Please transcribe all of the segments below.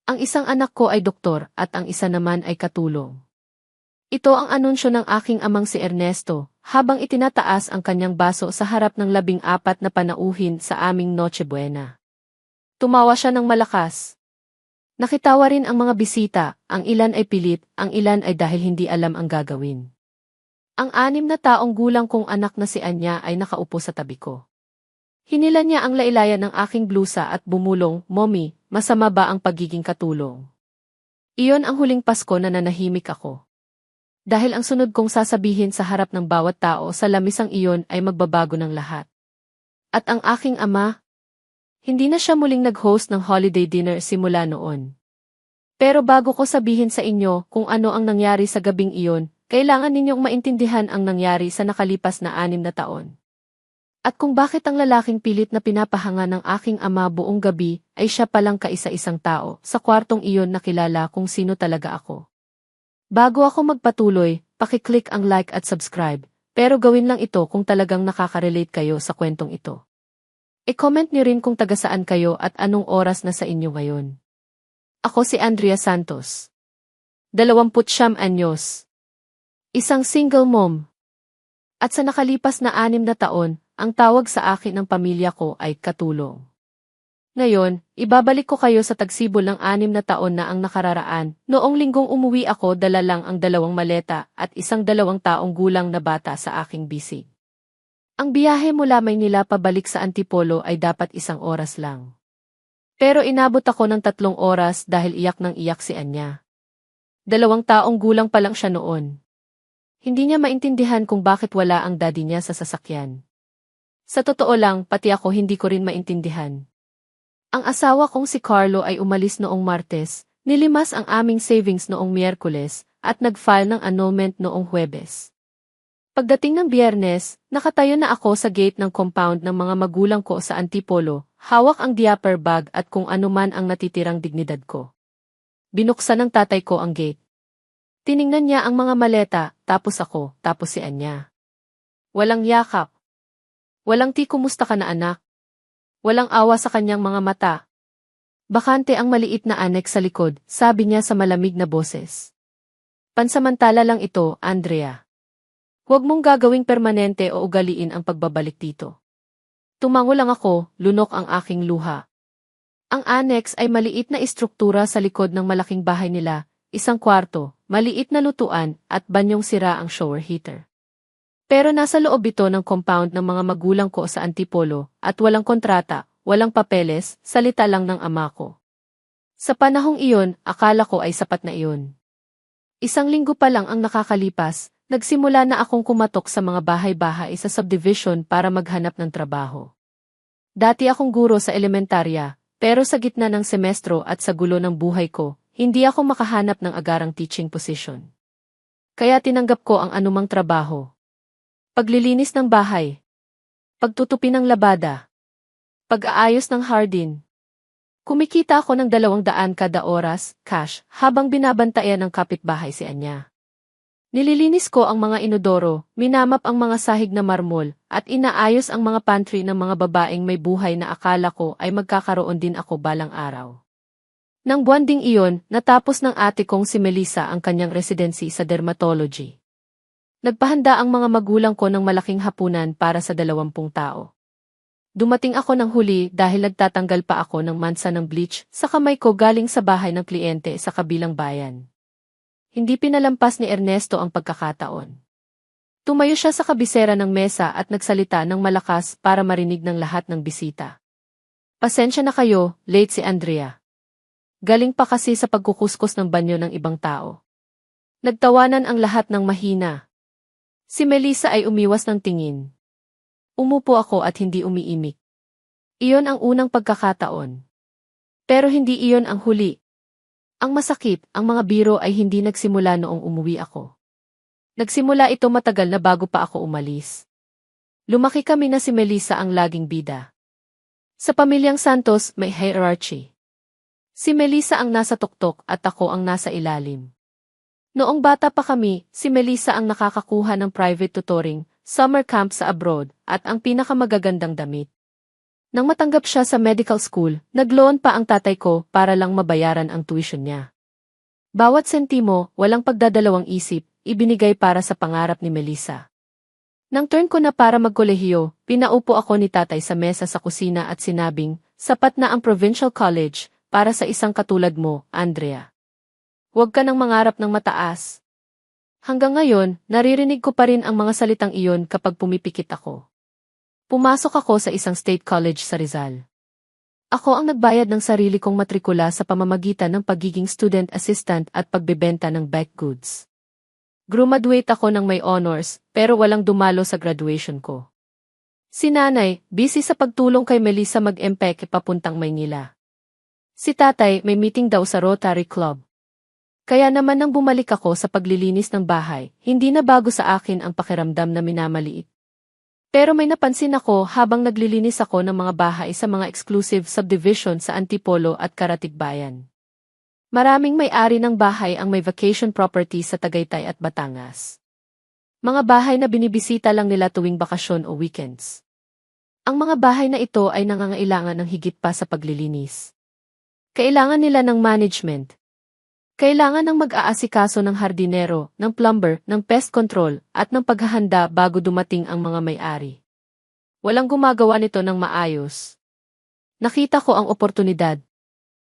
Ang isang anak ko ay doktor at ang isa naman ay katulong. Ito ang anunsyo ng aking amang si Ernesto, habang itinataas ang kanyang baso sa harap ng 14 na panauhin sa aming Noche Buena. Tumawa siya ng malakas. Nakitawa rin ang mga bisita, ang ilan ay pilit, ang ilan ay dahil hindi alam ang gagawin. Ang 6 na taong gulang kong anak na si Anya ay nakaupo sa tabi ko. Hinila niya ang lailayan ng aking blusa at bumulong, "Mommy, masama ba ang pagiging katulong?" Iyon ang huling Pasko na nanahimik ako. Dahil ang sunod kong sasabihin sa harap ng bawat tao sa lamisang iyon ay magbabago ng lahat. At ang aking ama, hindi na siya muling nag-host ng holiday dinner simula noon. Pero bago ko sabihin sa inyo kung ano ang nangyari sa gabing iyon, kailangan ninyong maintindihan ang nangyari sa nakalipas na 6 na taon. At kung bakit ang lalaking pilit na pinapahanga ng aking ama buong gabi ay siya palang kaisa-isang tao sa kwartong iyon na kilala kung sino talaga ako. Bago ako magpatuloy, pakiclick ang like at subscribe, pero gawin lang ito kung talagang nakaka-relate kayo sa kwentong ito. I-comment niyo rin kung taga saan kayo at anong oras na sa inyo ngayon. Ako si Andrea Santos. 29 anyos. Isang single mom. At sa nakalipas na 6 na taon, ang tawag sa akin ng pamilya ko ay katulong. Ngayon, ibabalik ko kayo sa tagsibol ng 6 na taon na ang nakararaan. Noong linggong umuwi ako, dala lang ang 2 maleta at isang 2 taong gulang na bata sa aking bisig. Ang biyahe mula Maynila pabalik sa Antipolo ay dapat 1 oras lang. Pero inabot ako ng 3 oras dahil iyak ng iyak si Anya. 2 taong gulang pa lang siya noon. Hindi niya maintindihan kung bakit wala ang daddy niya sa sasakyan. Sa totoo lang, pati ako hindi ko rin maintindihan. Ang asawa kong si Carlo ay umalis noong Martes, nilimas ang aming savings noong Miyerkules, at nag-file ng annulment noong Huwebes. Pagdating ng Biyernes, nakatayo na ako sa gate ng compound ng mga magulang ko sa Antipolo, hawak ang diaper bag at kung ano man ang natitirang dignidad ko. Binuksan ng tatay ko ang gate. Tiningnan niya ang mga maleta, tapos ako, tapos si Anya. Walang yakap. Walang kumusta ka na anak? Walang awa sa kanyang mga mata. Bakante ang maliit na annex sa likod, sabi niya sa malamig na boses. Pansamantala lang ito, Andrea. Huwag mong gagawing permanente o ugaliin ang pagbabalik dito. Tumango lang ako, lunok ang aking luha. Ang annex ay maliit na istruktura sa likod ng malaking bahay nila, 1 kwarto, maliit na lutuan, at banyong sira ang shower heater. Pero nasa loob ito ng compound ng mga magulang ko sa Antipolo, at walang kontrata, walang papeles, salita lang ng ama ko. Sa panahong iyon, akala ko ay sapat na iyon. 1 linggo pa lang ang nakakalipas, nagsimula na akong kumatok sa mga bahay-bahay sa subdivision para maghanap ng trabaho. Dati akong guro sa elementarya, pero sa gitna ng semestro at sa gulo ng buhay ko, hindi ako makahanap ng agarang teaching position. Kaya tinanggap ko ang anumang trabaho. Paglilinis ng bahay. Pagtutupi ng labada. Pag-aayos ng hardin. Kumikita ako ng 200 kada oras, cash, habang binabantayan ng kapitbahay si Anya. Nililinis ko ang mga inodoro, minamap ang mga sahig na marmol, at inaayos ang mga pantry ng mga babaeng may buhay na akala ko ay magkakaroon din ako balang araw. Nang buwan ding iyon, natapos ng ate kong si Melissa ang kanyang residency sa dermatology. Nagpahanda ang mga magulang ko ng malaking hapunan para sa 20 tao. Dumating ako ng huli dahil nagtatanggal pa ako ng mansa ng bleach sa kamay ko galing sa bahay ng kliyente sa kabilang bayan. Hindi pinalampas ni Ernesto ang pagkakataon. Tumayo siya sa kabisera ng mesa at nagsalita ng malakas para marinig ng lahat ng bisita. Pasensya na kayo, late si Andrea. Galing pa kasi sa pagkukuskus ng banyo ng ibang tao. Nagtawanan ang lahat ng mahina. Si Melissa ay umiwas ng tingin. Umupo ako at hindi umiimik. Iyon ang unang pagkakataon. Pero hindi iyon ang huli. Ang masakit, ang mga biro ay hindi nagsimula noong umuwi ako. Nagsimula ito matagal na bago pa ako umalis. Lumaki kami na si Melissa ang laging bida. Sa pamilyang Santos, may hierarchy. Si Melissa ang nasa tuktok at ako ang nasa ilalim. Noong bata pa kami, si Melissa ang nakakakuha ng private tutoring, summer camp sa abroad, at ang pinakamagagandang damit. Nang matanggap siya sa medical school, nag-loan pa ang tatay ko para lang mabayaran ang tuition niya. Bawat sentimo, walang pagdadalawang isip, ibinigay para sa pangarap ni Melissa. Nang turn ko na para magkolehiyo, pinaupo ako ni tatay sa mesa sa kusina at sinabing, sapat na ang provincial college para sa isang katulad mo, Andrea. Huwag ka nang mangarap ng mataas. Hanggang ngayon, naririnig ko pa rin ang mga salitang iyon kapag pumipikit ako. Pumasok ako sa isang state college sa Rizal. Ako ang nagbayad ng sarili kong matrikula sa pamamagitan ng pagiging student assistant at pagbebenta ng baked goods. Graduate ako ng may honors, pero walang dumalo sa graduation ko. Si nanay, busy sa pagtulong kay Melissa mag-empeke papuntang Maynila. Si tatay, may meeting daw sa Rotary Club. Kaya naman nang bumalik ako sa paglilinis ng bahay, hindi na bago sa akin ang pakiramdam na minamaliit. Pero may napansin ako habang naglilinis ako ng mga bahay sa mga exclusive subdivision sa Antipolo at Karatigbayan. Maraming may-ari ng bahay ang may vacation property sa Tagaytay at Batangas. Mga bahay na binibisita lang nila tuwing bakasyon o weekends. Ang mga bahay na ito ay nangangailangan ng higit pa sa paglilinis. Kailangan nila ng management. Kailangan ng mag-aasikaso ng hardinero, ng plumber, ng pest control, at ng paghahanda bago dumating ang mga may-ari. Walang gumagawa nito ng maayos. Nakita ko ang oportunidad.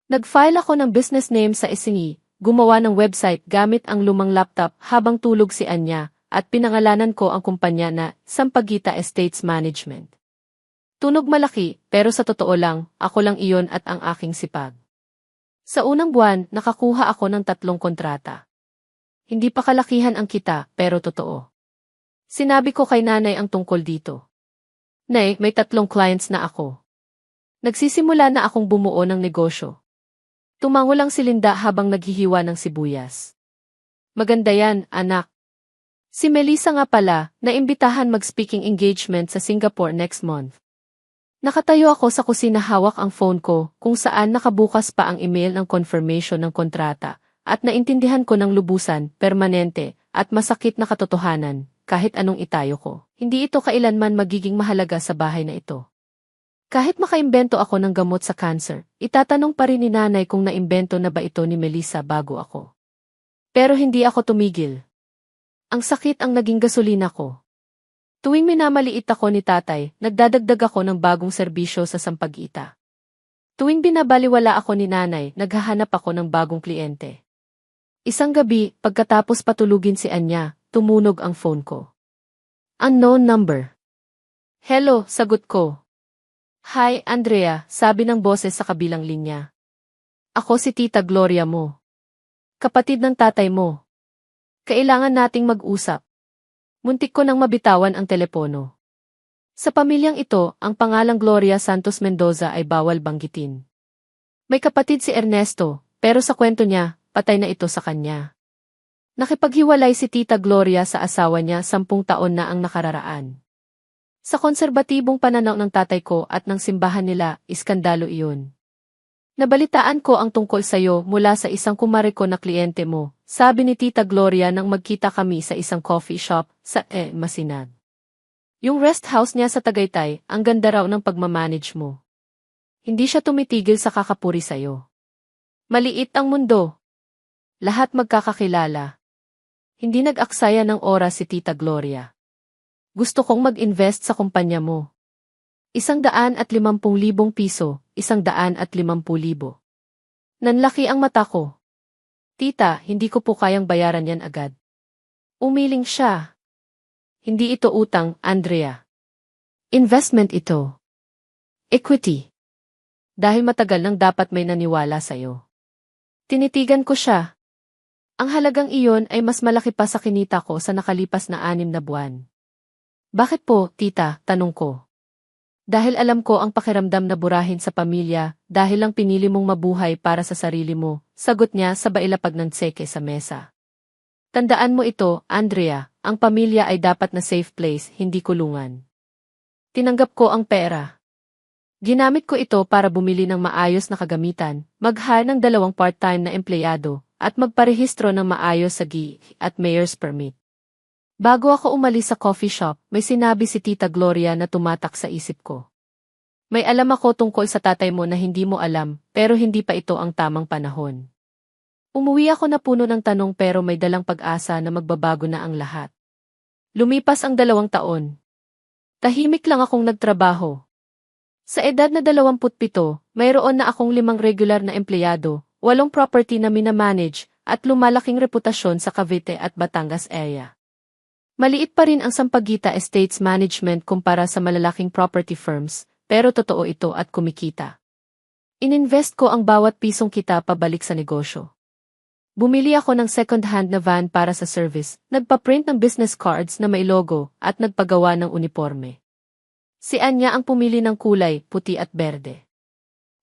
Nag-file ako ng business name sa SME, gumawa ng website gamit ang lumang laptop habang tulog si Anya, at pinangalanan ko ang kumpanya na Sampaguita Estates Management. Tunog malaki, pero sa totoo lang, ako lang iyon at ang aking sipag. Sa unang buwan, nakakuha ako ng 3 kontrata. Hindi pa kalakihan ang kita, pero totoo. Sinabi ko kay nanay ang tungkol dito. Nay, may 3 clients na ako. Nagsisimula na akong bumuo ng negosyo. Tumango lang si Linda habang naghihiwa ng sibuyas. Maganda yan, anak. Si Melissa nga pala, naimbitahan mag-speaking engagement sa Singapore next month. Nakatayo ako sa kusina hawak ang phone ko kung saan nakabukas pa ang email ng confirmation ng kontrata at naintindihan ko ng lubusan, permanente, at masakit na katotohanan, kahit anong itayo ko. Hindi ito kailanman magiging mahalaga sa bahay na ito. Kahit makaimbento ako ng gamot sa cancer, itatanong pa rin ni nanay kung naimbento na ba ito ni Melissa bago ako. Pero hindi ako tumigil. Ang sakit ang naging gasolina ko. Tuwing minamaliit ako ni tatay, nagdadagdag ako ng bagong serbisyo sa Sampaguita. Tuwing binabaliwala ako ni nanay, naghahanap ako ng bagong kliyente. Isang gabi, pagkatapos patulugin si Anya, tumunog ang phone ko. Unknown number. Hello, sagot ko. Hi, Andrea, sabi ng boses sa kabilang linya. Ako si Tita Gloria mo. Kapatid ng tatay mo. Kailangan nating mag-usap. Muntik ko nang mabitawan ang telepono. Sa pamilyang ito, ang pangalang Gloria Santos Mendoza ay bawal banggitin. May kapatid si Ernesto, pero sa kwento niya, patay na ito sa kanya. Nakipaghiwalay si Tita Gloria sa asawa niya 10 taon na ang nakararaan. Sa konserbatibong pananaw ng tatay ko at ng simbahan nila, iskandalo iyon. Nabalitaan ko ang tungkol sayo mula sa isang kumare ko na kliyente mo, sabi ni Tita Gloria nang magkita kami sa isang coffee shop sa Masinag. Yung rest house niya sa Tagaytay, ang ganda raw ng pagmamanage mo. Hindi siya tumitigil sa kakapuri sayo. Maliit ang mundo. Lahat magkakakilala. Hindi nag-aksaya ng oras si Tita Gloria. Gusto kong mag-invest sa kumpanya mo. 150,000 piso, 150,000. Nanlaki ang mata ko. Tita, hindi ko po kayang bayaran yan agad. Umiling siya. Hindi ito utang, Andrea. Investment ito. Equity. Dahil matagal nang dapat may naniwala sa'yo. Tinitigan ko siya. Ang halagang iyon ay mas malaki pa sa kinita ko sa nakalipas na 6 na buwan. Bakit po, tita, tanong ko. Dahil alam ko ang pakiramdam na burahin sa pamilya, dahil lang pinili mong mabuhay para sa sarili mo, sagot niya sa bailapag ng tseke sa mesa. Tandaan mo ito, Andrea, ang pamilya ay dapat na safe place, hindi kulungan. Tinanggap ko ang pera. Ginamit ko ito para bumili ng maayos na kagamitan, mag-hire ng 2 part-time na empleyado, at magparehistro ng maayos sa GI at Mayor's Permit. Bago ako umalis sa coffee shop, may sinabi si Tita Gloria na tumatak sa isip ko. May alam ako tungkol sa tatay mo na hindi mo alam, pero hindi pa ito ang tamang panahon. Umuwi ako na puno ng tanong pero may dalang pag-asa na magbabago na ang lahat. Lumipas ang 2 taon. Tahimik lang akong nagtrabaho. Sa edad na 27, mayroon na akong 5 regular na empleyado, 8 property na minamanage, at lumalaking reputasyon sa Cavite at Batangas area. Maliit pa rin ang Sampaguita Estates Management kumpara sa malalaking property firms, pero totoo ito at kumikita. Ininvest ko ang bawat pisong kita pabalik sa negosyo. Bumili ako ng second-hand na van para sa service, nagpa-print ng business cards na may logo, at nagpagawa ng uniforme. Si Anya ang pumili ng kulay, puti at berde.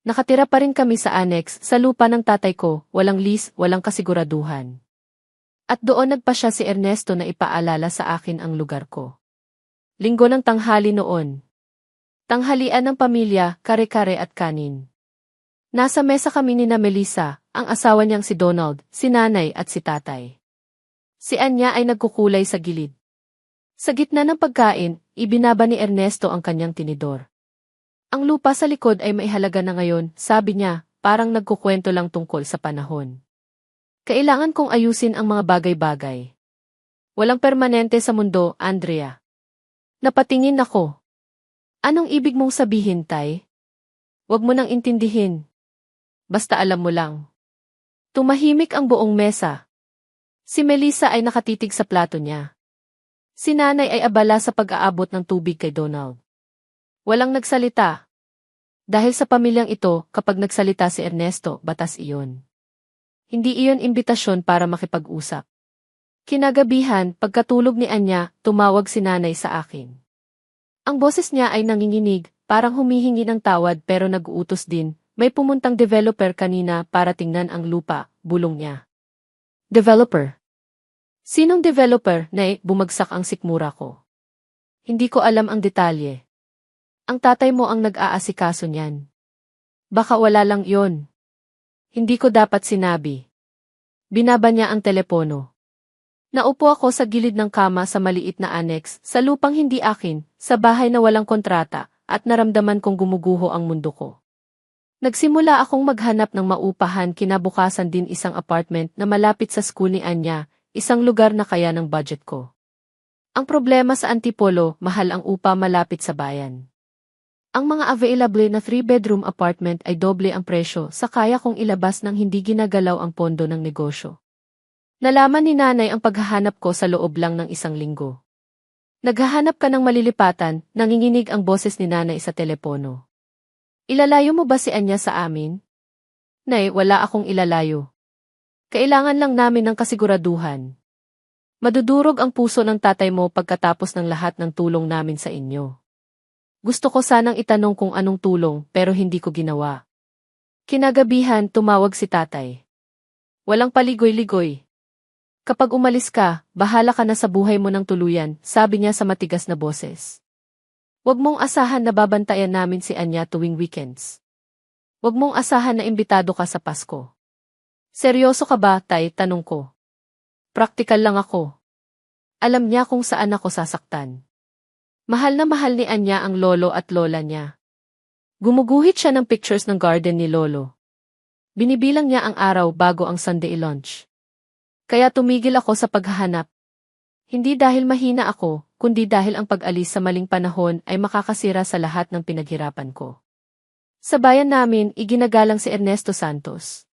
Nakatira pa rin kami sa annex, sa lupa ng tatay ko, walang lease, walang kasiguraduhan. At doon nagpa siya si Ernesto na ipaalala sa akin ang lugar ko. Linggo ng tanghali noon. Tanghalian ng pamilya, kare-kare at kanin. Nasa mesa kami ni na Melissa, ang asawa niyang si Donald, si nanay at si tatay. Si Anya ay nagkukulay sa gilid. Sa gitna ng pagkain, ibinaba ni Ernesto ang kanyang tinidor. Ang lupa sa likod ay maihalaga na ngayon, sabi niya, parang nagkukwento lang tungkol sa panahon. Kailangan kong ayusin ang mga bagay-bagay. Walang permanente sa mundo, Andrea. Napatingin ako. Anong ibig mong sabihin, Tay? Huwag mo nang intindihin. Basta alam mo lang. Tumahimik ang buong mesa. Si Melissa ay nakatitig sa plato niya. Si nanay ay abala sa pag-aabot ng tubig kay Donald. Walang nagsalita. Dahil sa pamilyang ito, kapag nagsalita si Ernesto, batas iyon. Hindi iyon imbitasyon para makipag-usap. Kinagabihan, pagkatulog ni Anya, tumawag si nanay sa akin. Ang boses niya ay nanginginig, parang humihingi ng tawad pero nag-uutos din, may pumuntang developer kanina para tingnan ang lupa, bulong niya. Developer? Sinong developer, na bumagsak ang sikmura ko? Hindi ko alam ang detalye. Ang tatay mo ang nag-aasikaso niyan. Baka wala lang yon. Hindi ko dapat sinabi. Binaba niya ang telepono. Naupo ako sa gilid ng kama sa maliit na annex, sa lupang hindi akin, sa bahay na walang kontrata, at naramdaman kong gumuguho ang mundo ko. Nagsimula akong maghanap ng maupahan, kinabukasan din isang apartment na malapit sa school ni Anya, isang lugar na kaya ng budget ko. Ang problema sa Antipolo, mahal ang upa malapit sa bayan. Ang mga available na 3-bedroom apartment ay doble ang presyo sa kaya kong ilabas nang hindi ginagalaw ang pondo ng negosyo. Nalaman ni nanay ang paghahanap ko sa loob lang ng 1 linggo. Naghahanap ka ng malilipatan, nanginginig ang boses ni nanay sa telepono. Ilalayo mo ba si Anya sa amin? Nay, wala akong ilalayo. Kailangan lang namin ng kasiguraduhan. Madudurog ang puso ng tatay mo pagkatapos ng lahat ng tulong namin sa inyo. Gusto ko sanang itanong kung anong tulong pero hindi ko ginawa. Kinagabihan, tumawag si tatay. Walang paligoy-ligoy. Kapag umalis ka, bahala ka na sa buhay mo ng tuluyan, sabi niya sa matigas na boses. Huwag mong asahan na babantayan namin si Anya tuwing weekends. Huwag mong asahan na imbitado ka sa Pasko. Seryoso ka ba, Tay? Tanong ko. Praktikal lang ako. Alam niya kung saan ako sasaktan. Mahal na mahal ni Anya ang lolo at lola niya. Gumuguhit siya ng pictures ng garden ni lolo. Binibilang niya ang araw bago ang Sunday lunch. Kaya tumigil ako sa paghahanap. Hindi dahil mahina ako, kundi dahil ang pag-alis sa maling panahon ay makakasira sa lahat ng pinaghirapan ko. Sa bayan namin, iginagalang si Ernesto Santos.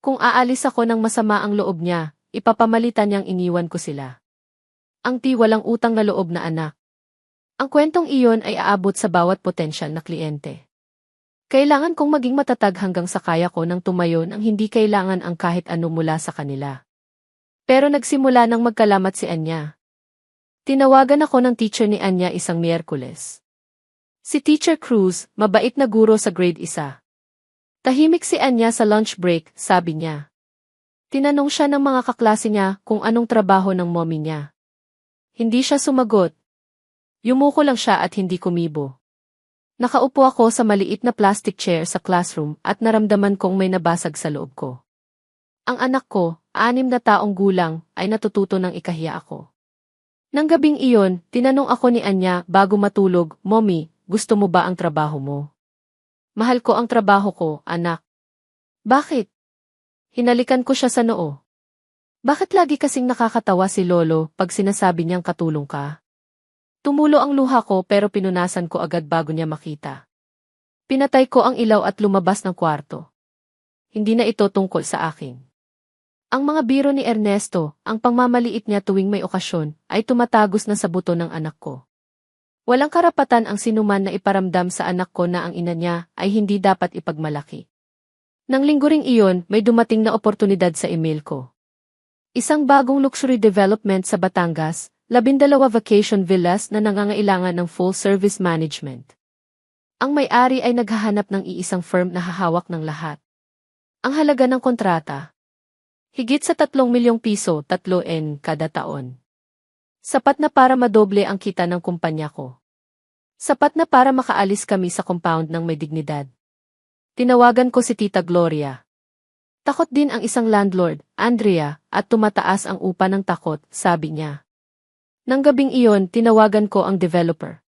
Kung aalis ako ng masama ang loob niya, ipapamalitan niyang iniwan ko sila. Ang walang utang na loob na anak. Ang kwentong iyon ay aabot sa bawat potensyal na kliyente. Kailangan kong maging matatag hanggang sa kaya ko nang tumayo nang hindi kailangan ang kahit ano mula sa kanila. Pero nagsimula nang magkalamat si Anya. Tinawagan ako ng teacher ni Anya isang Miyerkules. Si Teacher Cruz, mabait na guro sa grade 1. Tahimik si Anya sa lunch break, sabi niya. Tinanong siya ng mga kaklase niya kung anong trabaho ng mommy niya. Hindi siya sumagot. Yumuko lang siya at hindi kumibo. Nakaupo ako sa maliit na plastic chair sa classroom at naramdaman kong may nabasag sa loob ko. Ang anak ko, 6 na taong gulang, ay natututo ng ikahiya ako. Nang gabing iyon, tinanong ako ni Anya bago matulog, Mommy, gusto mo ba ang trabaho mo? Mahal ko ang trabaho ko, anak. Bakit? Hinalikan ko siya sa noo. Bakit lagi kasing nakakatawa si Lolo pag sinasabi niyang katulong ka? Tumulo ang luha ko pero pinunasan ko agad bago niya makita. Pinatay ko ang ilaw at lumabas ng kwarto. Hindi na ito tungkol sa akin. Ang mga biro ni Ernesto, ang pangmamaliit niya tuwing may okasyon, ay tumatagos na sa buto ng anak ko. Walang karapatan ang sinuman na iparamdam sa anak ko na ang ina niya ay hindi dapat ipagmalaki. Nang linggo ring iyon, may dumating na oportunidad sa email ko. Isang bagong luxury development sa Batangas, 12 vacation villas na nangangailangan ng full-service management. Ang may-ari ay naghahanap ng iisang firm na hahawak ng lahat. Ang halaga ng kontrata, higit sa 3 milyong piso, 3 kada taon. Sapat na para madoble ang kita ng kumpanya ko. Sapat na para makaalis kami sa compound ng may dignidad. Tinawagan ko si Tita Gloria. Takot din ang isang landlord, Andrea, at tumataas ang upa ng takot, sabi niya. Nang gabing iyon, tinawagan ko ang developer.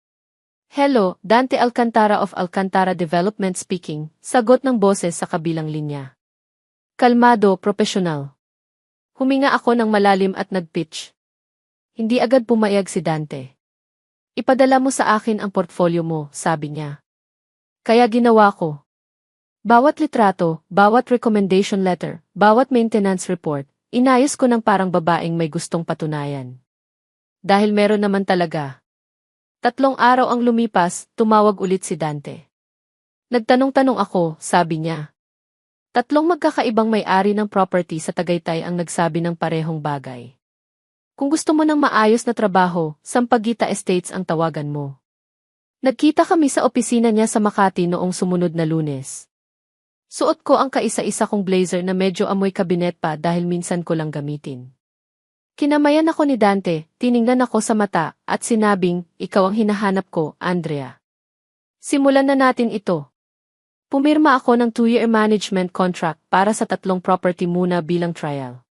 Hello, Dante Alcantara of Alcantara Development speaking, sagot ng boses sa kabilang linya. Kalmado, profesional. Huminga ako ng malalim at nag-pitch. Hindi agad pumayag si Dante. Ipadala mo sa akin ang portfolio mo, sabi niya. Kaya ginawa ko. Bawat litrato, bawat recommendation letter, bawat maintenance report, inayos ko ng parang babaeng may gustong patunayan. Dahil meron naman talaga. 3 araw ang lumipas, tumawag ulit si Dante. Nagtanong-tanong ako, sabi niya. 3 magkakaibang may-ari ng property sa Tagaytay ang nagsabi ng parehong bagay. Kung gusto mo ng maayos na trabaho, Sampaguita Estates ang tawagan mo. Nagkita kami sa opisina niya sa Makati noong sumunod na Lunes. Suot ko ang kaisa-isa kong blazer na medyo amoy kabinet pa dahil minsan ko lang gamitin. Kinamayan ako ni Dante, tiningnan ako sa mata, at sinabing, ikaw ang hinahanap ko, Andrea. Simulan na natin ito. Pumirma ako ng 2-year management contract para sa 3 property muna bilang trial.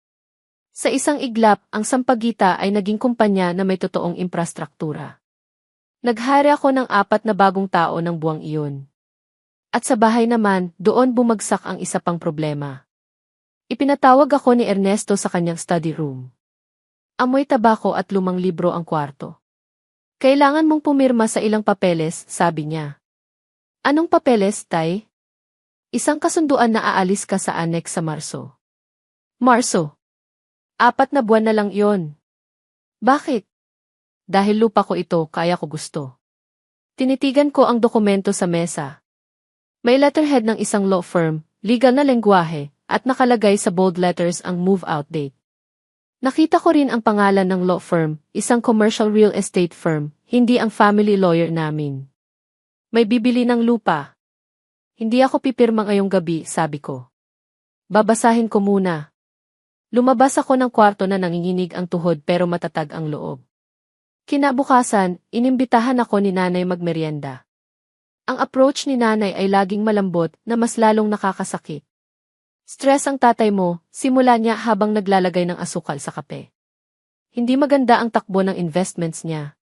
Sa isang iglap, ang Sampaguita ay naging kumpanya na may totoong infrastruktura. Nag-hire ako ng 4 na bagong tao ng buwang iyon. At sa bahay naman, doon bumagsak ang isa pang problema. Ipinatawag ako ni Ernesto sa kanyang study room. Amoy tabako at lumang libro ang kwarto. Kailangan mong pumirma sa ilang papeles, sabi niya. Anong papeles, Tay? Isang kasunduan na aalis ka sa annex sa Marso. Marso? 4 na buwan na lang yon. Bakit? Dahil lupa ko ito, kaya ko gusto. Tinitigan ko ang dokumento sa mesa. May letterhead ng isang law firm, legal na lengguwahe, at nakalagay sa bold letters ang move-out date. Nakita ko rin ang pangalan ng law firm, isang commercial real estate firm, hindi ang family lawyer namin. May bibili ng lupa. Hindi ako pipirma ngayong gabi, sabi ko. Babasahin ko muna. Lumabas ako ng kwarto na nanginginig ang tuhod pero matatag ang loob. Kinabukasan, inimbitahan ako ni nanay magmeryenda. Ang approach ni nanay ay laging malambot na mas lalong nakakasakit. Stress ang tatay mo, simula niya habang naglalagay ng asukal sa kape. Hindi maganda ang takbo ng investments niya.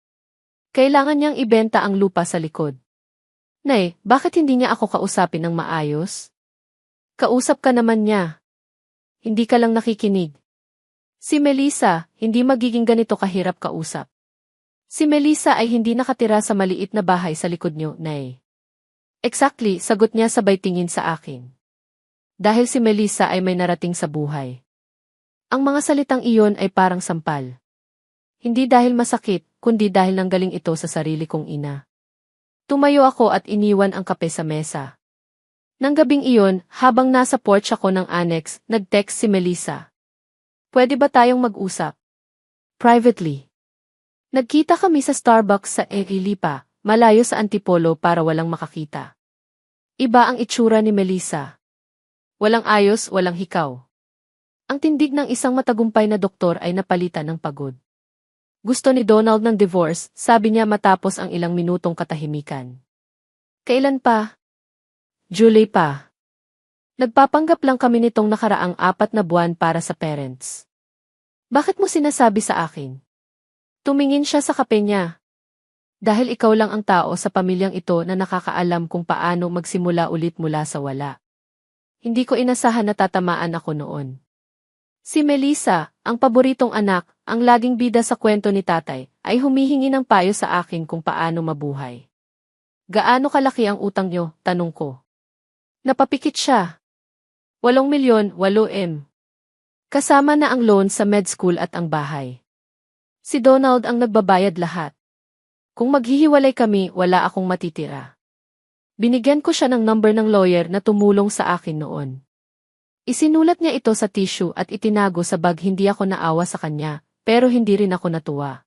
Kailangan niyang ibenta ang lupa sa likod. Nay, bakit hindi niya ako kausapin ng maayos? Kausap ka naman niya. Hindi ka lang nakikinig. Si Melissa, hindi magiging ganito kahirap kausap. Si Melissa ay hindi nakatira sa maliit na bahay sa likod niyo, Nay. Exactly, sagot niya sabay tingin sa akin. Dahil si Melissa ay may narating sa buhay. Ang mga salitang iyon ay parang sampal. Hindi dahil masakit, kundi dahil nanggaling ito sa sarili kong ina. Tumayo ako at iniwan ang kape sa mesa. Nang gabing iyon, habang nasa porch ako ng annex, nag-text si Melissa. Pwede ba tayong mag-usap? Privately. Nagkita kami sa Starbucks sa Lipa, malayo sa Antipolo para walang makakita. Iba ang itsura ni Melissa. Walang ayos, walang hikaw. Ang tindig ng isang matagumpay na doktor ay napalitan ng pagod. Gusto ni Donald ng divorce, sabi niya matapos ang ilang minutong katahimikan. Kailan pa? July pa. Nagpapanggap lang kami nitong nakaraang 4 na buwan para sa parents. Bakit mo sinasabi sa akin? Tumingin siya sa kape niya. Dahil ikaw lang ang tao sa pamilyang ito na nakakaalam kung paano magsimula ulit mula sa wala. Hindi ko inasahan na tatamaan ako noon. Si Melissa, ang paboritong anak, ang laging bida sa kwento ni tatay, ay humihingi ng payo sa akin kung paano mabuhay. Gaano kalaki ang utang niyo? Tanong ko. Napapikit siya. 8 milyon, 8M. Kasama na ang loan sa med school at ang bahay. Si Donald ang nagbabayad lahat. Kung maghihiwalay kami, wala akong matitira. Binigyan ko siya ng number ng lawyer na tumulong sa akin noon. Isinulat niya ito sa tissue at itinago sa bag. Hindi ako naawa sa kanya, pero hindi rin ako natuwa.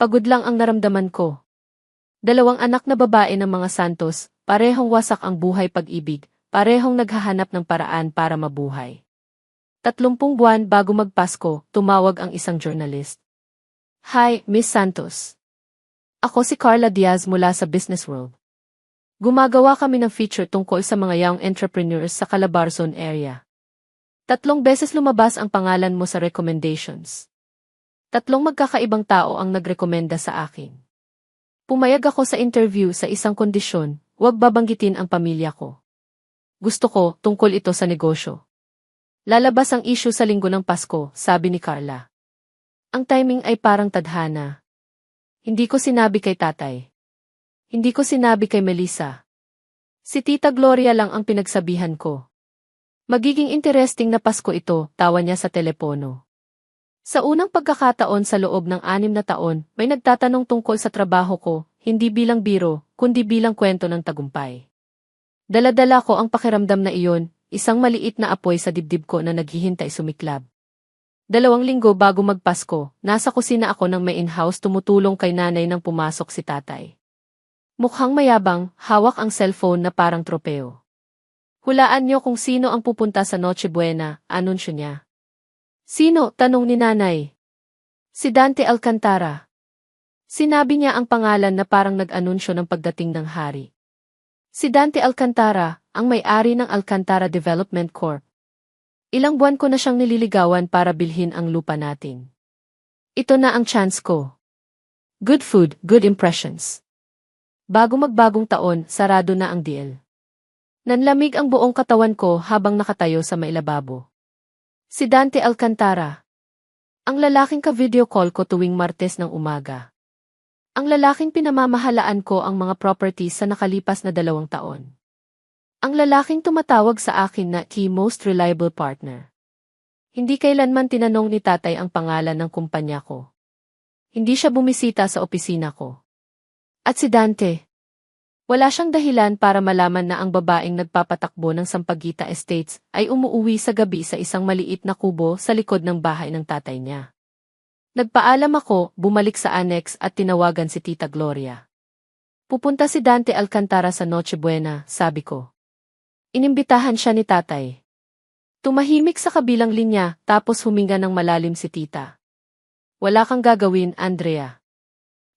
Pagod lang ang naramdaman ko. 2 anak na babae ng mga Santos, parehong wasak ang buhay pag-ibig, parehong naghahanap ng paraan para mabuhay. 30 buwan bago magpasko, tumawag ang isang journalist. Hi, Miss Santos. Ako si Carla Diaz mula sa Business World. Gumagawa kami ng feature tungkol sa mga young entrepreneurs sa Calabarzon area. 3 beses lumabas ang pangalan mo sa recommendations. 3 magkakaibang tao ang nagrekomenda sa akin. Pumayag ako sa interview sa isang kondisyon, huwag babanggitin ang pamilya ko. Gusto ko, tungkol ito sa negosyo. Lalabas ang issue sa linggo ng Pasko, sabi ni Carla. Ang timing ay parang tadhana. Hindi ko sinabi kay tatay. Hindi ko sinabi kay Melissa. Si Tita Gloria lang ang pinagsabihan ko. Magiging interesting na Pasko ito, tawa niya sa telepono. Sa unang pagkakataon sa loob ng 6 na taon, may nagtatanong tungkol sa trabaho ko, hindi bilang biro, kundi bilang kwento ng tagumpay. Dala-dala ko ang pakiramdam na iyon, isang maliit na apoy sa dibdib ko na naghihintay sumiklab. 2 linggo bago magpasko, nasa kusina ako ng may in-house tumutulong kay nanay nang pumasok si tatay. Mukhang mayabang, hawak ang cellphone na parang tropeo. Hulaan niyo kung sino ang pupunta sa Noche Buena, anunsyo niya. Sino? Tanong ni nanay. Si Dante Alcantara. Sinabi niya ang pangalan na parang nag-anunsyo ng pagdating ng hari. Si Dante Alcantara, ang may-ari ng Alcantara Development Corp. Ilang buwan ko na siyang nililigawan para bilhin ang lupa natin. Ito na ang chance ko. Good food, good impressions. Bago magbagong taon, sarado na ang deal. Nanlamig ang buong katawan ko habang nakatayo sa may lababo. Si Dante Alcantara. Ang lalaking ka-video call ko tuwing Martes ng umaga. Ang lalaking pinamamahalaan ko ang mga properties sa nakalipas na 2 taon. Ang lalaking tumatawag sa akin na key most reliable partner. Hindi kailanman tinanong ni tatay ang pangalan ng kumpanya ko. Hindi siya bumisita sa opisina ko. At si Dante. Wala siyang dahilan para malaman na ang babaeng nagpapatakbo ng Sampaguita Estates ay umuuwi sa gabi sa isang maliit na kubo sa likod ng bahay ng tatay niya. Nagpaalam ako, bumalik sa annex at tinawagan si Tita Gloria. Pupunta si Dante Alcantara sa Noche Buena, sabi ko. Inimbitahan siya ni tatay. Tumahimik sa kabilang linya, tapos huminga ng malalim si tita. Wala kang gagawin, Andrea.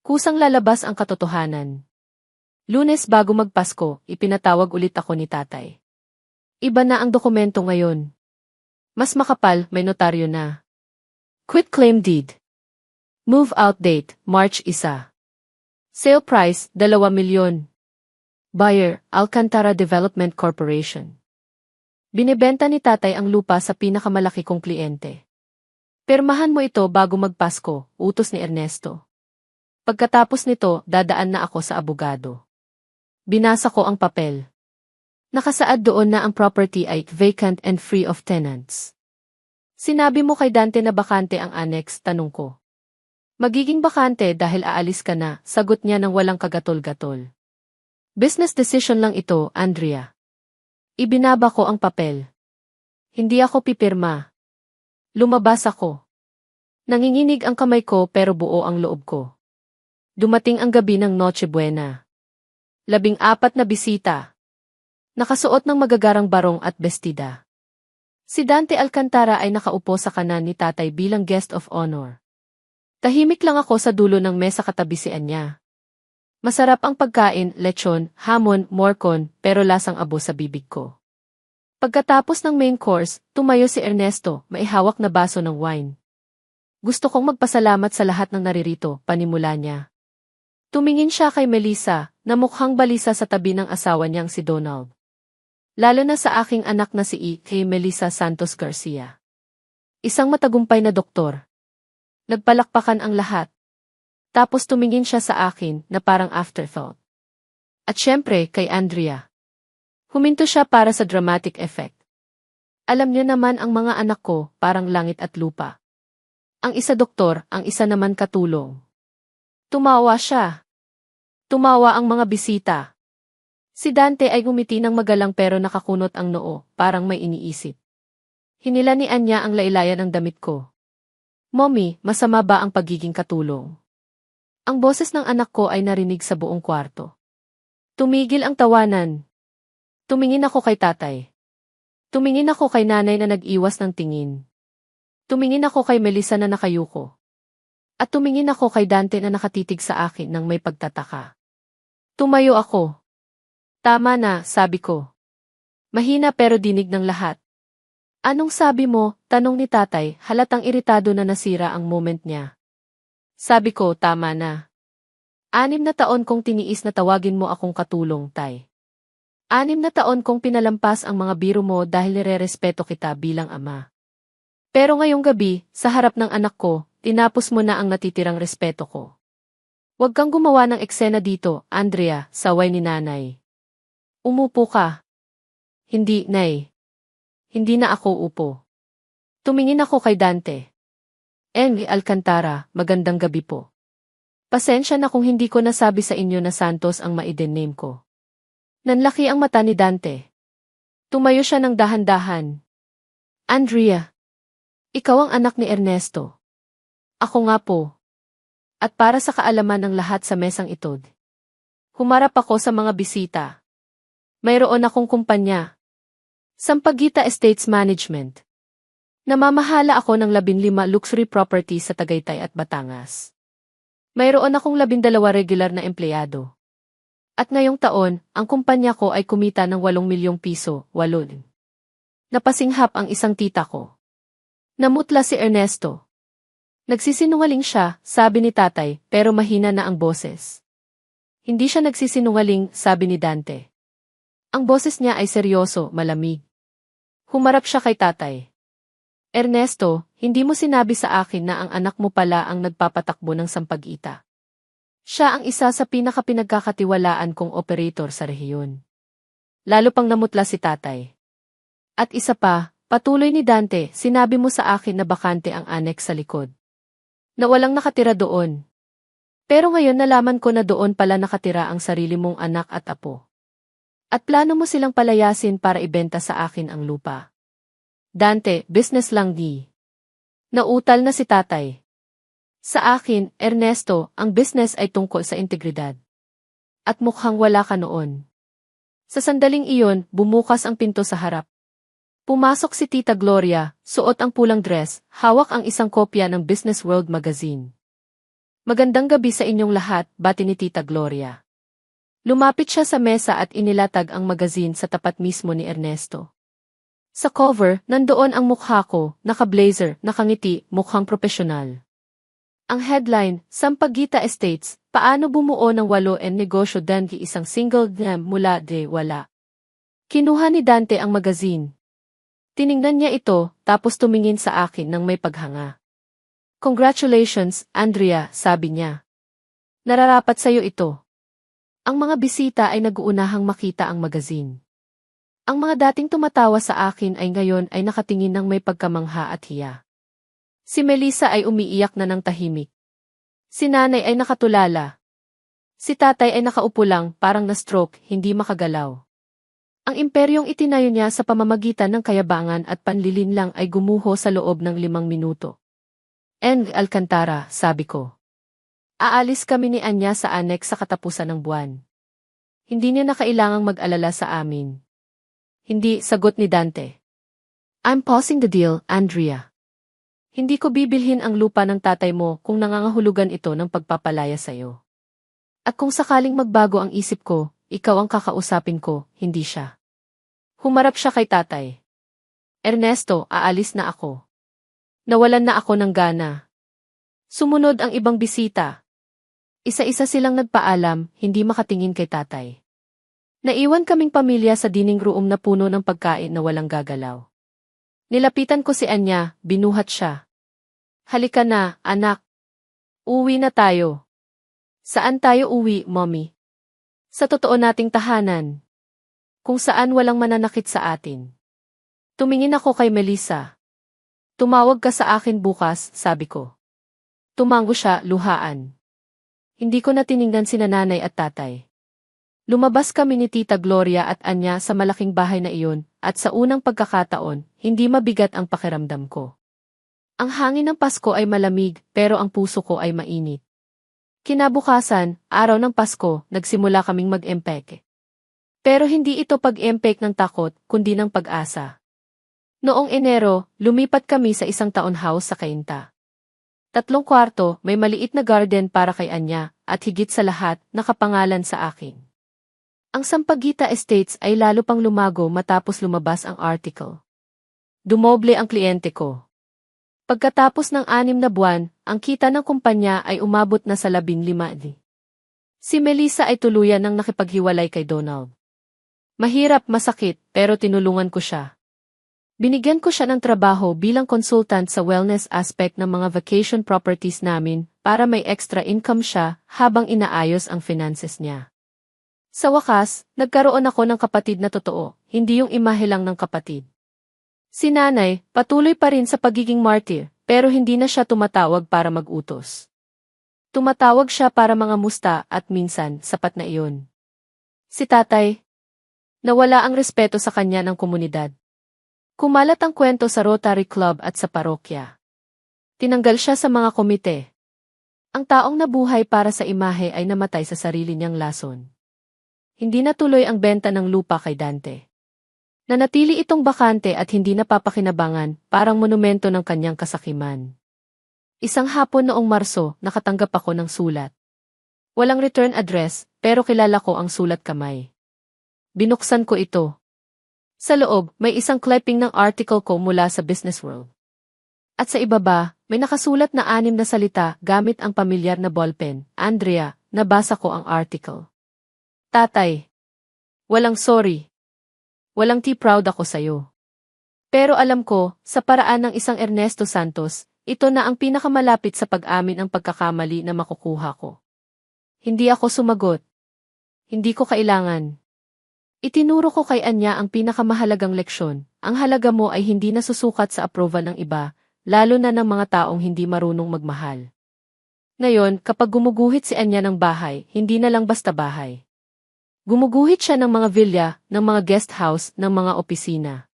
Kusang lalabas ang katotohanan. Lunes bago magpasko, ipinatawag ulit ako ni tatay. Iba na ang dokumento ngayon. Mas makapal, may notaryo na. Quit claim deed. Move out date, March 1. Sale price, 2 milyon. Buyer, Alcantara Development Corporation. Binebenta ni tatay ang lupa sa pinakamalaki kong kliyente. Pirmahan mo ito bago magpasko, utos ni Ernesto. Pagkatapos nito, dadaan na ako sa abogado. Binasa ko ang papel. Nakasaad doon na ang property ay vacant and free of tenants. Sinabi mo kay Dante na bakante ang annex, tanong ko. Magiging bakante dahil aalis ka na, sagot niya ng walang kagatol-gatol. Business decision lang ito, Andrea. Ibinaba ko ang papel. Hindi ako pipirma. Lumabas ako. Nanginginig ang kamay ko pero buo ang loob ko. Dumating ang gabi ng Noche Buena. 14 na bisita. Nakasuot ng magagarang barong at bestida. Si Dante Alcantara ay nakaupo sa kanan ni tatay bilang guest of honor. Tahimik lang ako sa dulo ng mesa katabi si Anya. Masarap ang pagkain, lechon, hamon, morcon, pero lasang abo sa bibig ko. Pagkatapos ng main course, tumayo si Ernesto, may hawak na baso ng wine. Gusto kong magpasalamat sa lahat ng naririto, panimula niya. Tumingin siya kay Melissa, na mukhang balisa sa tabi ng asawa niyang si Donald. Lalo na sa aking anak na si kay Melissa Santos Garcia. Isang matagumpay na doktor. Nagpalakpakan ang lahat. Tapos tumingin siya sa akin na parang afterthought. At syempre kay Andrea. Huminto siya para sa dramatic effect. Alam niyo naman ang mga anak ko, parang langit at lupa. Ang isa doktor, ang isa naman katulong. Tumawa siya. Tumawa ang mga bisita. Si Dante ay ngumiti ng magalang pero nakakunot ang noo, parang may iniisip. Hinilanian niya ang laylayan ng damit ko. Mommy, masama ba ang pagiging katulong? Ang boses ng anak ko ay narinig sa buong kwarto. Tumigil ang tawanan. Tumingin ako kay tatay. Tumingin ako kay nanay na nag-iwas ng tingin. Tumingin ako kay Melissa na nakayuko. At tumingin ako kay Dante na nakatitig sa akin ng may pagtataka. Tumayo ako. Tama na, sabi ko. Mahina pero dinig ng lahat. Anong sabi mo? Tanong ni tatay, halatang iritado na nasira ang moment niya. Sabi ko, tama na. 6 na taon kong tiniis na tawagin mo akong katulong, tay. 6 na taon kong pinalampas ang mga biro mo dahil nire-respeto kita bilang ama. Pero ngayong gabi, sa harap ng anak ko, tinapos mo na ang natitirang respeto ko. Huwag kang gumawa ng eksena dito, Andrea, saway ni nanay. Umupo ka. Hindi, nay. Hindi na ako upo. Tumingin ako kay Dante. Alcantara, magandang gabi po. Pasensya na kung hindi ko nasabi sa inyo na Santos ang maiden name ko. Nanlaki ang mata ni Dante. Tumayo siya ng dahan-dahan. Andrea. Ikaw ang anak ni Ernesto. Ako nga po. At para sa kaalaman ng lahat sa mesang ito. Humarap ako sa mga bisita. Mayroon akong kumpanya. Sampaguita Estates Management. Namamahala ako ng 15 luxury properties sa Tagaytay at Batangas. Mayroon akong 12 regular na empleyado. At ngayong taon, ang kumpanya ko ay kumita ng 8 milyong piso, 8. Napasinghap ang isang tita ko. Namutla si Ernesto. Nagsisinungaling siya, sabi ni tatay, pero mahina na ang boses. Hindi siya nagsisinungaling, sabi ni Dante. Ang boses niya ay seryoso, malamig. Humarap siya kay tatay. Ernesto, hindi mo sinabi sa akin na ang anak mo pala ang nagpapatakbo ng Sampaguita. Siya ang isa sa pinakapinagkakatiwalaan kong operator sa rehiyon. Lalo pang namutla si tatay. At isa pa, patuloy ni Dante, sinabi mo sa akin na bakante ang annex sa likod. Na walang nakatira doon. Pero ngayon nalaman ko na doon pala nakatira ang sarili mong anak at apo. At plano mo silang palayasin para ibenta sa akin ang lupa. Dante, business lang di. Nautal na si tatay. Sa akin, Ernesto, ang business ay tungkol sa integridad. At mukhang wala ka noon. Sa sandaling iyon, bumukas ang pinto sa harap. Pumasok si Tita Gloria, suot ang pulang dress, hawak ang isang kopya ng Business World magazine. Magandang gabi sa inyong lahat, bati ni Tita Gloria. Lumapit siya sa mesa at inilatag ang magazine sa tapat mismo ni Ernesto. Sa cover, nandoon ang mukha ko, naka-blazer, nakangiti, mukhang propesyonal. Ang headline, Sampaguita Estates, paano bumuo ng 8 negosyo dangi isang single gem mula de wala. Kinuha ni Dante ang magazine. Tiningnan niya ito, tapos tumingin sa akin ng may paghanga. Congratulations, Andrea, sabi niya. Nararapat sa'yo ito. Ang mga bisita ay nag-uunahang makita ang magazine. Ang mga dating tumatawa sa akin ay ngayon ay nakatingin ng may pagkamangha at hiya. Si Melissa ay umiiyak na ng tahimik. Si nanay ay nakatulala. Si tatay ay nakaupo lang, parang na-stroke, hindi makagalaw. Ang imperyong itinayo niya sa pamamagitan ng kayabangan at panlilinlang ay gumuho sa loob ng 5 minuto. Alcantara, sabi ko. Aalis kami ni Anya sa annex sa katapusan ng buwan. Hindi niya na kailangang mag-alala sa amin. Hindi, sagot ni Dante. I'm pausing the deal, Andrea. Hindi ko bibilhin ang lupa ng tatay mo kung nangangahulugan ito ng pagpapalaya sa'yo. At kung sakaling magbago ang isip ko, ikaw ang kakausapin ko, hindi siya. Humarap siya kay tatay. Ernesto, aalis na ako. Nawalan na ako ng gana. Sumunod ang ibang bisita. Isa-isa silang nagpaalam, hindi makatingin kay tatay. Naiwan kaming pamilya sa dining room na puno ng pagkain na walang gagalaw. Nilapitan ko si Anya, binuhat siya. Halika na, anak. Uwi na tayo. Saan tayo uwi, mommy? Sa totoo nating tahanan. Kung saan walang mananakit sa atin. Tumingin ako kay Melissa. Tumawag ka sa akin bukas, sabi ko. Tumango siya, luhaan. Hindi ko na tiningnan sina nanay at tatay. Lumabas kami ni Tita Gloria at Anya sa malaking bahay na iyon, at sa unang pagkakataon, hindi mabigat ang pakiramdam ko. Ang hangin ng Pasko ay malamig, pero ang puso ko ay mainit. Kinabukasan, araw ng Pasko, nagsimula kaming mag-empeke. Pero hindi ito pag-empeke ng takot, kundi ng pag-asa. Noong Enero, lumipat kami sa isang townhouse sa Cainta. 3 kwarto, may maliit na garden para kay Anya, at higit sa lahat, nakapangalan sa akin. Ang Sampaguita Estates ay lalo pang lumago matapos lumabas ang article. Dumoble ang kliyente ko. Pagkatapos ng 6 na buwan, ang kita ng kumpanya ay umabot na sa 15. Si Melissa ay tuluyan ng nakipaghiwalay kay Donald. Mahirap, masakit, pero tinulungan ko siya. Binigyan ko siya ng trabaho bilang consultant sa wellness aspect ng mga vacation properties namin para may extra income siya habang inaayos ang finances niya. Sa wakas, nagkaroon ako ng kapatid na totoo, hindi yung imahe lang ng kapatid. Si nanay, patuloy pa rin sa pagiging martyr, pero hindi na siya tumatawag para mag-utos. Tumatawag siya para mga musta at minsan, sapat na iyon. Si tatay, nawala ang respeto sa kanya ng komunidad. Kumalat ang kwento sa Rotary Club at sa parokya. Tinanggal siya sa mga komite. Ang taong nabuhay para sa imahe ay namatay sa sarili niyang lason. Hindi natuloy ang benta ng lupa kay Dante. Nanatili itong bakante at hindi napapakinabangan, parang monumento ng kanyang kasakiman. Isang hapon noong Marso, nakatanggap ako ng sulat. Walang return address, pero kilala ko ang sulat kamay. Binuksan ko ito. Sa loob, may isang clipping ng article ko mula sa Business World. At sa ibaba, may nakasulat na 6 na salita gamit ang pamilyar na ballpen. Andrea, nabasa ko ang article. Tatay. Walang sorry. Walang proud ako sa'yo. Pero alam ko, sa paraan ng isang Ernesto Santos, ito na ang pinakamalapit sa pag-amin ang pagkakamali na makukuha ko. Hindi ako sumagot. Hindi ko kailangan. Itinuro ko kay Anya ang pinakamahalagang leksyon. Ang halaga mo ay hindi nasusukat sa approval ng iba, lalo na ng mga taong hindi marunong magmahal. Ngayon, kapag gumuguhit si Anya ng bahay, hindi na lang basta bahay. Gumuguhit siya ng mga villa, ng mga guest house, ng mga opisina.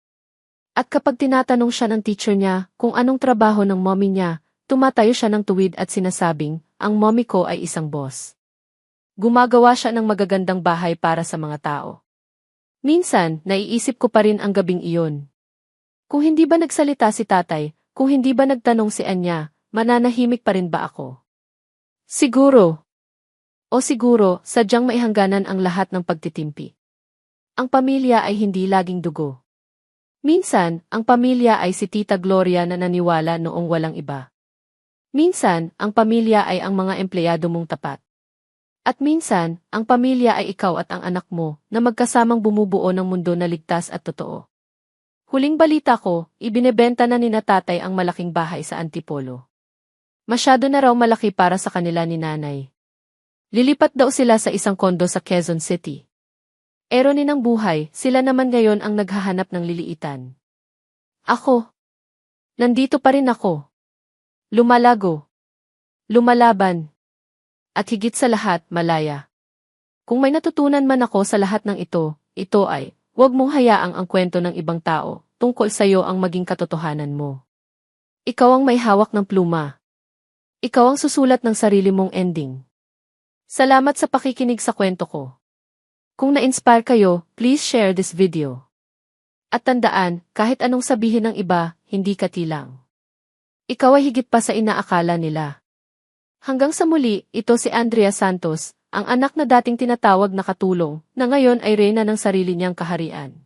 At kapag tinatanong siya ng teacher niya kung anong trabaho ng mommy niya, tumatayo siya ng tuwid at sinasabing, ang mommy ko ay isang boss. Gumagawa siya ng magagandang bahay para sa mga tao. Minsan, naiisip ko pa rin ang gabing iyon. Kung hindi ba nagsalita si tatay, kung hindi ba nagtanong si Anya, mananahimik pa rin ba ako? Siguro. O siguro, sadyang maihangganan ang lahat ng pagtitimpi. Ang pamilya ay hindi laging dugo. Minsan, ang pamilya ay si Tita Gloria na naniwala noong walang iba. Minsan, ang pamilya ay ang mga empleyado mong tapat. At minsan, ang pamilya ay ikaw at ang anak mo na magkasamang bumubuo ng mundo na ligtas at totoo. Huling balita ko, ibinebenta na ni tatay ang malaking bahay sa Antipolo. Masyado na raw malaki para sa kanila ni nanay. Lilipat daw sila sa isang kondo sa Quezon City. Eronin ng buhay, sila naman ngayon ang naghahanap ng liliitan. Ako. Nandito pa rin ako. Lumalago. Lumalaban. At higit sa lahat, malaya. Kung may natutunan man ako sa lahat ng ito ay, huwag mong hayaang ang kwento ng ibang tao, tungkol sa'yo ang maging katotohanan mo. Ikaw ang may hawak ng pluma. Ikaw ang susulat ng sarili mong ending. Salamat sa pakikinig sa kwento ko. Kung na-inspire kayo, please share this video. At tandaan, kahit anong sabihin ng iba, hindi ka tilang. Ikaw ay higit pa sa inaakala nila. Hanggang sa muli, ito si Andrea Santos, ang anak na dating tinatawag na katulong, na ngayon ay reyna ng sarili niyang kaharian.